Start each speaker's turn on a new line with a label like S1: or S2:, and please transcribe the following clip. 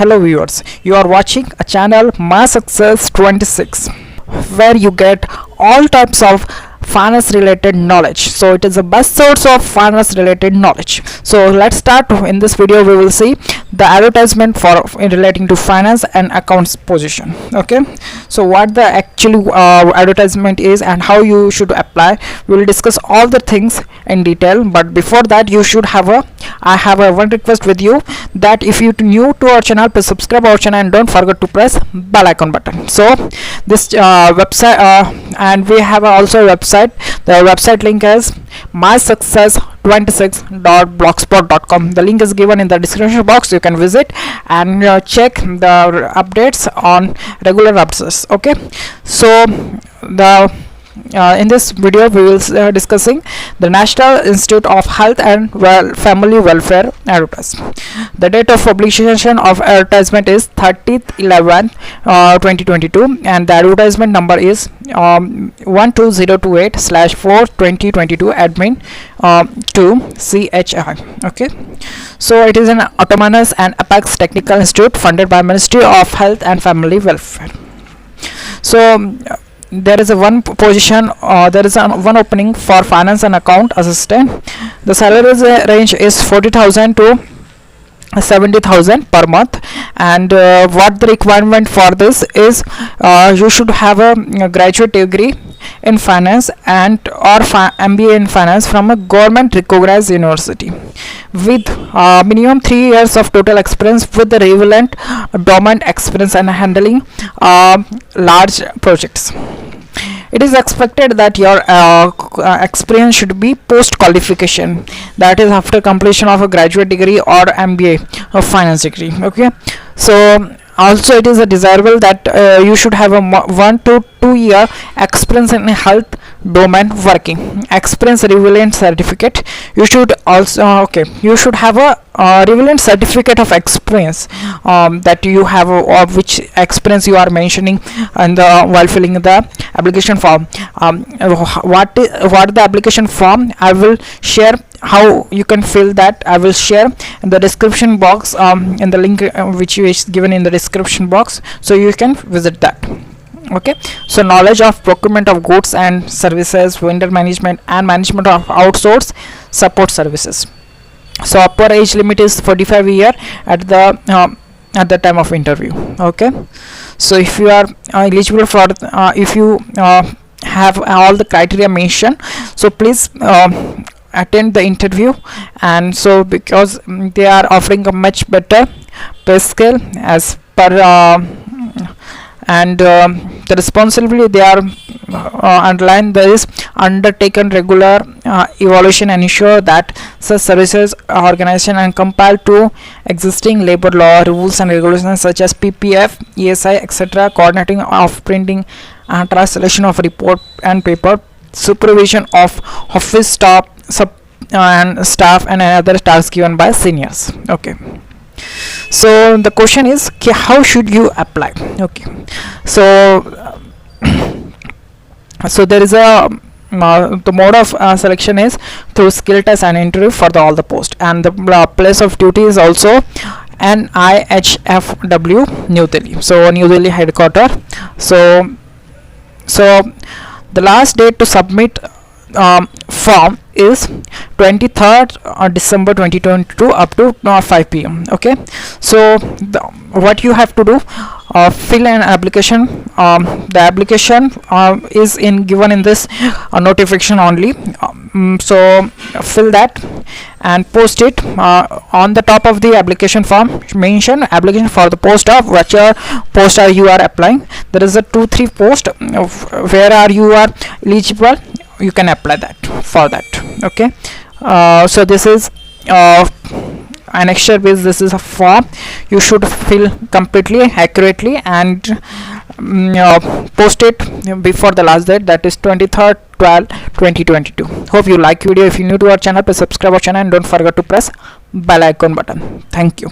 S1: Hello viewers, you are watching a channel My Success 26 where you get all types of finance related knowledge. So it is the best source of finance related knowledge. So let's start. In this video we will see the advertisement for relating to finance and accounts position. Okay, so what the actual advertisement is and how you should apply, we will discuss all the things in detail. But before that, you should have I have one request with you, that if you new to our channel, please subscribe our channel and don't forget to press bell icon button. So this website and we have also a website. The website link is mysuccess26.blogspot.com. the link is given in the description box. You can visit and check the updates on regular updates. Okay, so the in this video we will discussing the National Institute of Health and Family Welfare advertisement. The date of publication of advertisement is 30th 11th 2022 and the advertisement number is 12028/4/2022 admin 2 CHI. Okay, so it is an autonomous and apex technical institute funded by Ministry of Health and Family Welfare. So there is a one position, there is one opening for finance and account assistant. The salary range is 40,000 to 70,000 per month, and what the requirement for this is, you should have a graduate degree in finance and or MBA in finance from a government recognized university with minimum 3 years of total experience with the relevant domain experience and handling large projects. It is expected that your experience should be post qualification, that is after completion of a graduate degree or MBA or finance degree. Okay, so also it is a desirable that you should have a 1 to 2 year experience in health domain working experience relevant certificate. You should also you should have a relevant certificate of experience that you have of which experience you are mentioning and while filling the application form. What the application form, I will share how you can fill that. I will share in the description box in the link which is given in the description box, so you can visit that. Okay, so knowledge of procurement of goods and services, vendor management and management of outsourced support services. So upper age limit is 45 year at the time of interview. Okay, so if you are eligible for if you have all the criteria mentioned, so please attend the interview. And so because they are offering a much better pay scale as per and the responsibility they are underlined, there is undertaken regular evaluation and ensure that such services organization and compile to existing labor law rules and regulations such as PPF, ESI, etc., coordinating of printing and translation of report and paper, supervision of office staff and other tasks given by seniors. Okay, so the question is, how should you apply? Okay, so so there is a the mode of selection is through skill test and interview for all the post, and the place of duty is also NIHFW New Delhi, so New Delhi headquarter. So the last date to submit form is 23rd December 2022 up to 5 p.m. Okay, so what you have to do, fill an application. The application is given in this notification only. So fill that and post it. On the top of the application form, mention application for the post of whichever post you are applying. There is a 2-3 post where you are eligible. You can apply that for that. Okay, so this is annexure base. This is a form you should fill completely accurately and post it before the last date, that is 23rd 12/2022. Hope you like video. If you're new to our channel, please subscribe our channel and don't forget to press bell icon button. Thank you.